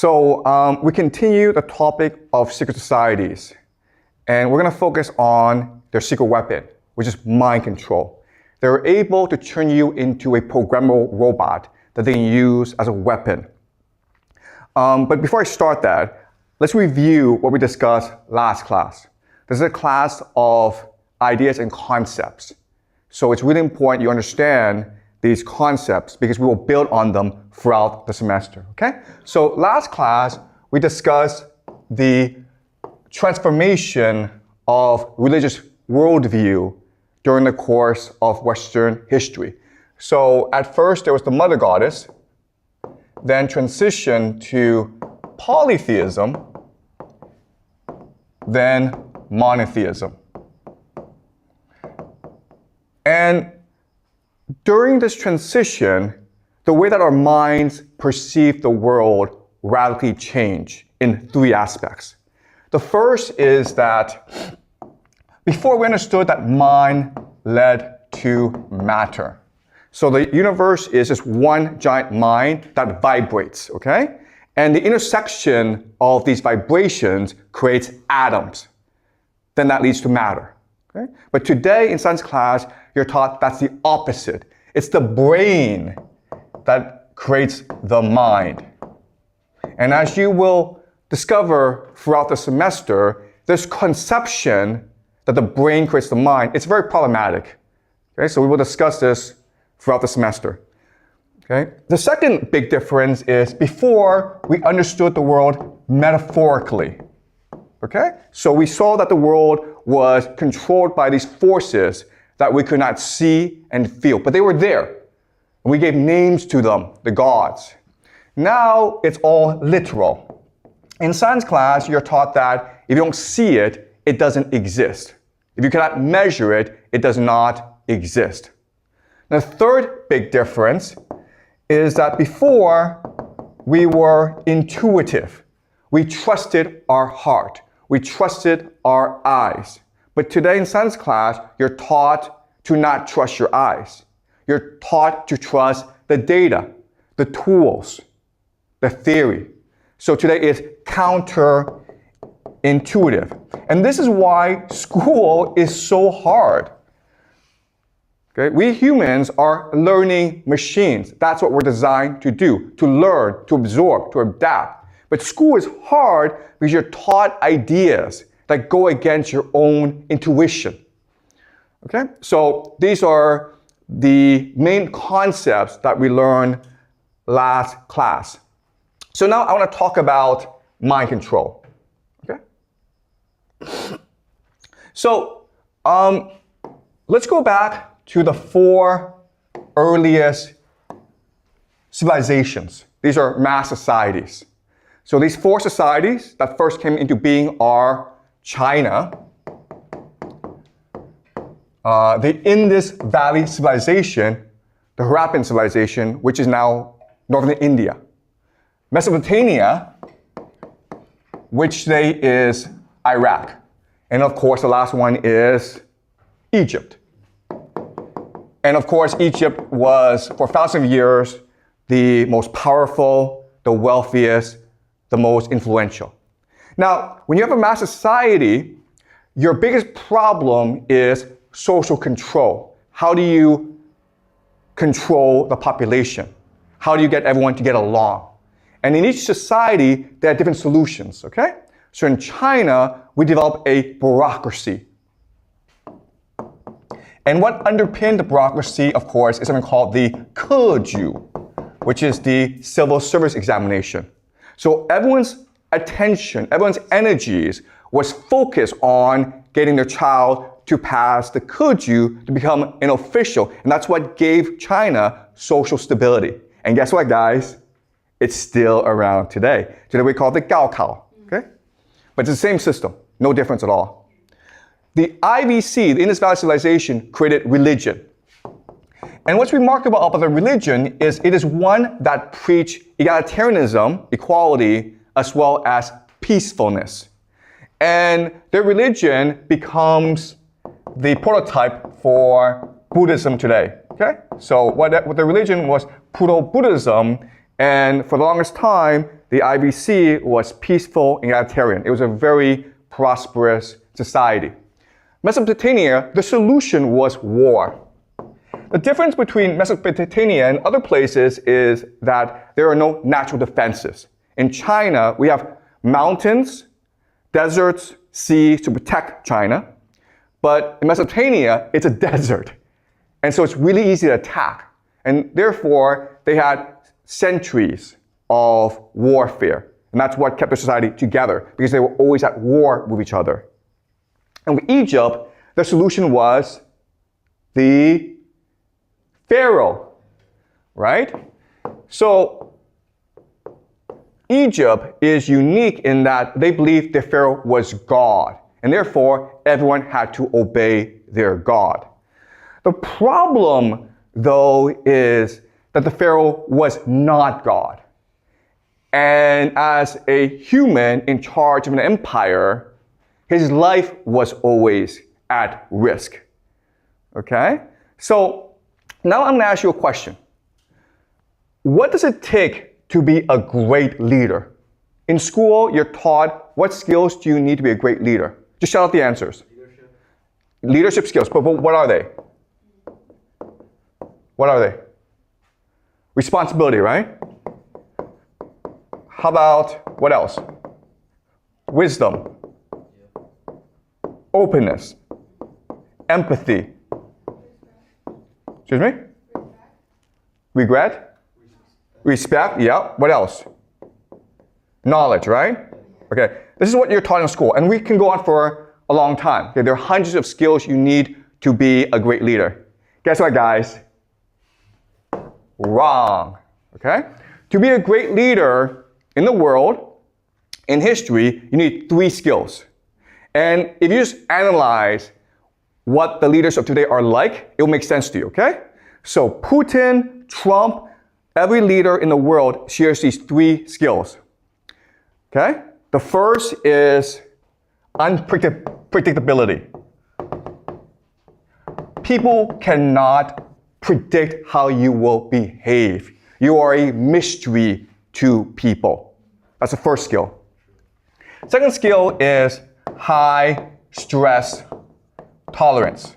We continue the topic of secret societies, and we're going to focus on their secret weapon, which is mind control. They're able to turn you into a programmable robot that they can use as a weapon. But before I start that, let's review what we discussed last class. This is a class of ideas and concepts. So it's really important you understand these concepts because we will build on them throughout the semester, okay? So last class, we discussed the transformation of religious worldview during the course of Western history. So at first, there was the mother goddess, then transition to polytheism, then monotheism. And during this transition, the way that our minds perceive the world radically changed in three aspects. The first is that before we understood that mind led to matter. So the universe is just one giant mind that vibrates, okay? And the intersection of these vibrations creates atoms. Then that leads to matter, okay? But today in science class, you're taught that's the opposite. It's the brain that creates the mind. And as you will discover throughout the semester, this conception that the brain creates the mind, it's very problematic. Okay, so we will discuss this throughout the semester. Okay? The second big difference is before we understood the world metaphorically. Okay? So we saw that the world was controlled by these forces that we could not see and feel, but they were there. And we gave names to them, the gods. Now it's all literal. In science class, you're taught that if you don't see it, it doesn't exist. If you cannot measure it, it does not exist. The third big difference is that before we were intuitive. We trusted our heart. We trusted our eyes. But today in science class, you're taught to not trust your eyes. You're taught to trust the data, the tools, the theory. So today is counterintuitive. And this is why school is so hard. Okay? We humans are learning machines. That's what we're designed to do, to learn, to absorb, to adapt. But school is hard because you're taught ideas that go against your own intuition. Okay? So these are the main concepts that we learned last class. So now I want to talk about mind control. Okay? So let's go back to the four earliest civilizations. These are mass societies. So these four societies that first came into being are China, the Indus Valley civilization, the Harappan civilization, which is now northern India, Mesopotamia, which today is Iraq, and of course the last one is Egypt. And of course Egypt was for thousands of years the most powerful, the wealthiest, the most influential. Now, when you have a mass society, your biggest problem is social control. How do you control the population? How do you get everyone to get along? And in each society, there are different solutions, okay? So in China, we developed a bureaucracy. And what underpinned the bureaucracy, of course, is something called the Keju, which is the civil service examination. So everyone's attention, everyone's energies was focused on getting their child to pass the Keju to become an official. And that's what gave China social stability. And guess what, guys? It's still around today. Today we call it the Gaokao, okay? But it's the same system, no difference at all. The IVC, the Indus Valley Civilization, created religion. And what's remarkable about the religion is it is one that preached egalitarianism, equality, as well as peacefulness. And their religion becomes the prototype for Buddhism today. Okay? So what the religion was Proto-Buddhism, and for the longest time, the IBC was peaceful and egalitarian. It was a very prosperous society. Mesopotamia, the solution was war. The difference between Mesopotamia and other places is that there are no natural defenses. In China, we have mountains, deserts, seas to protect China. But in Mesopotamia, it's a desert. And so it's really easy to attack. And therefore, they had centuries of warfare. And that's what kept their society together, because they were always at war with each other. And with Egypt, the solution was the Pharaoh, right? So Egypt is unique in that they believed the Pharaoh was God, and therefore everyone had to obey their God. The problem, though, is that the Pharaoh was not God. And as a human in charge of an empire, his life was always at risk. Okay? So now I'm going to ask you a question. What does it take to be a great leader? In school, you're taught what skills do you need to be a great leader? Just shout out the answers. Leadership skills, but what are they? What are they? Responsibility, right? How about, what else? Wisdom. Openness. Empathy. Excuse me? Regret? Respect, yeah. What else? Knowledge, right? Okay, this is what you're taught in school, and we can go on for a long time. Okay, there are hundreds of skills you need to be a great leader. Guess what, guys? Wrong, okay? To be a great leader in the world, in history, you need 3 skills. And if you just analyze what the leaders of today are like, it will make sense to you, okay? So Putin, Trump, every leader in the world shares these 3 skills, okay? The first is unpredictability. People cannot predict how you will behave. You are a mystery to people. That's the first skill. Second skill is high stress tolerance.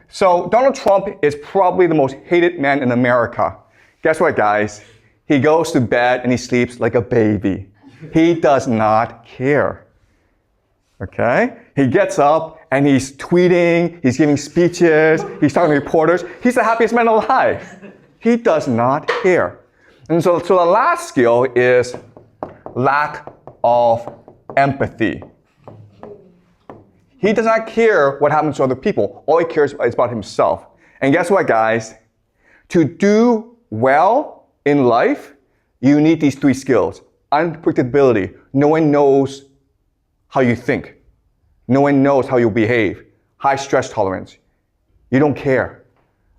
So Donald Trump is probably the most hated man in America. Guess what, guys? He goes to bed and he sleeps like a baby. He does not care. Okay? He gets up and he's tweeting, he's giving speeches, he's talking to reporters. He's the happiest man alive. He does not care. And so the last skill is lack of empathy. He does not care what happens to other people. All he cares is about himself. And guess what, guys? To do well in life, you need these 3 skills. Unpredictability. No one knows how you think. No one knows how you behave. High stress tolerance. You don't care.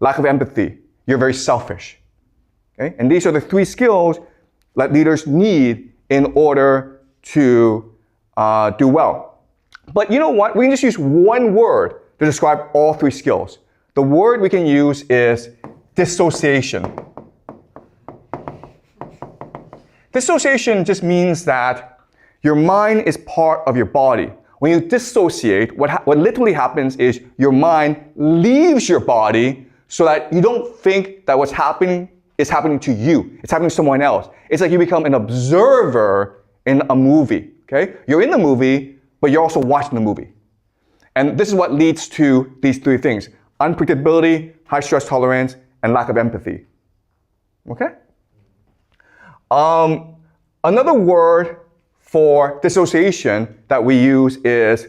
Lack of empathy. You're very selfish. Okay? And these are the 3 skills that leaders need in order to do well. But you know what? We can just use one word to describe all 3 skills. The word we can use is dissociation. Dissociation just means that your mind is part of your body. When you dissociate, what literally happens is your mind leaves your body so that you don't think that what's happening is happening to you. It's happening to someone else. It's like you become an observer in a movie. Okay? You're in the movie, but you're also watching the movie. And this is what leads to these 3 things: unpredictability, high stress tolerance, and lack of empathy. Okay? Another word for dissociation that we use is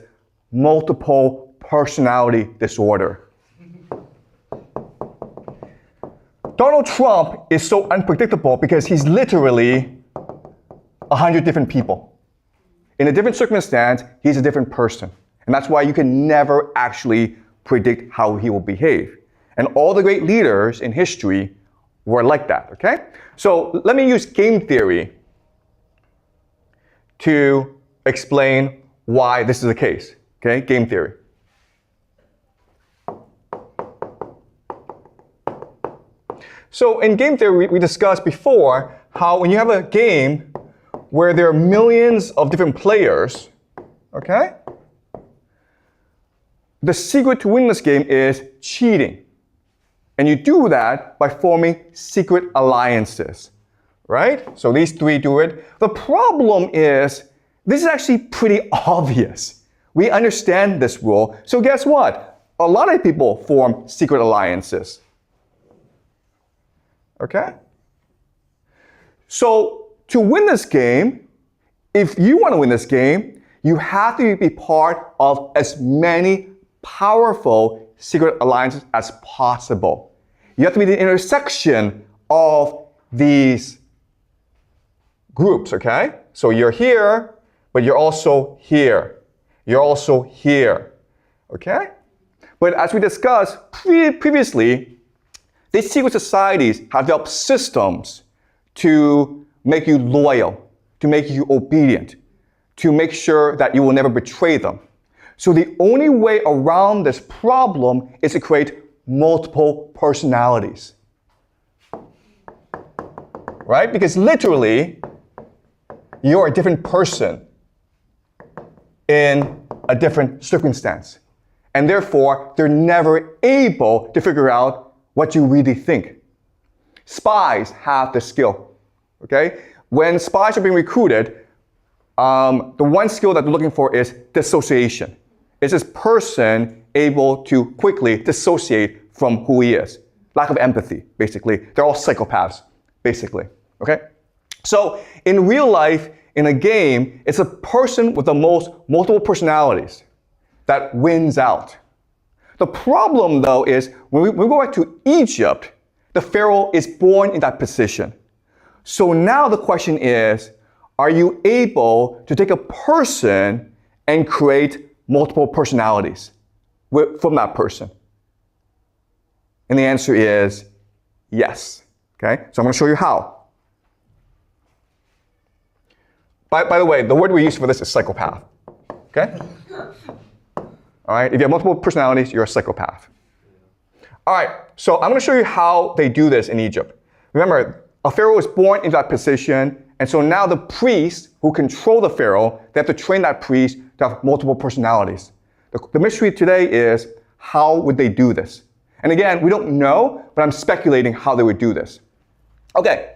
multiple personality disorder. Donald Trump is so unpredictable because he's literally 100 different people. In a different circumstance, he's a different person. And that's why you can never actually predict how he will behave. And all the great leaders in history were like that, okay? So let me use game theory to explain why this is the case, okay? Game theory. So in game theory, we discussed before how when you have a game where there are millions of different players, okay? The secret to win this game is cheating. And you do that by forming secret alliances, right? So these three do it. The problem is, this is actually pretty obvious. We understand this rule. So guess what? A lot of people form secret alliances. Okay? So to win this game, if you want to win this game, you have to be part of as many powerful secret alliances as possible. You have to be the intersection of these groups, okay? So you're here, but you're also here. You're also here, okay? But as we discussed previously, these secret societies have developed systems to make you loyal, to make you obedient, to make sure that you will never betray them. So the only way around this problem is to create multiple personalities. Right? Because literally, you're a different person in a different circumstance. And therefore, they're never able to figure out what you really think. Spies have the skill. Okay? When spies are being recruited, the one skill that they're looking for is dissociation. Is this person able to quickly dissociate from who he is? Lack of empathy, basically. They're all psychopaths, basically. Okay? So in real life, in a game, it's a person with the most multiple personalities that wins out. The problem, though, is when we go back to Egypt, the pharaoh is born in that position. So now the question is, are you able to take a person and create multiple personalities from that person? And the answer is yes. Okay? So I'm going to show you how. By the way, the word we use for this is psychopath. Okay? All right? If you have multiple personalities, you're a psychopath. All right, so I'm going to show you how they do this in Egypt. Remember, a pharaoh is born into that position, and so now the priests who control the pharaoh, they have to train that priest to have multiple personalities. The mystery today is, how would they do this? And again, we don't know, but I'm speculating how they would do this. Okay,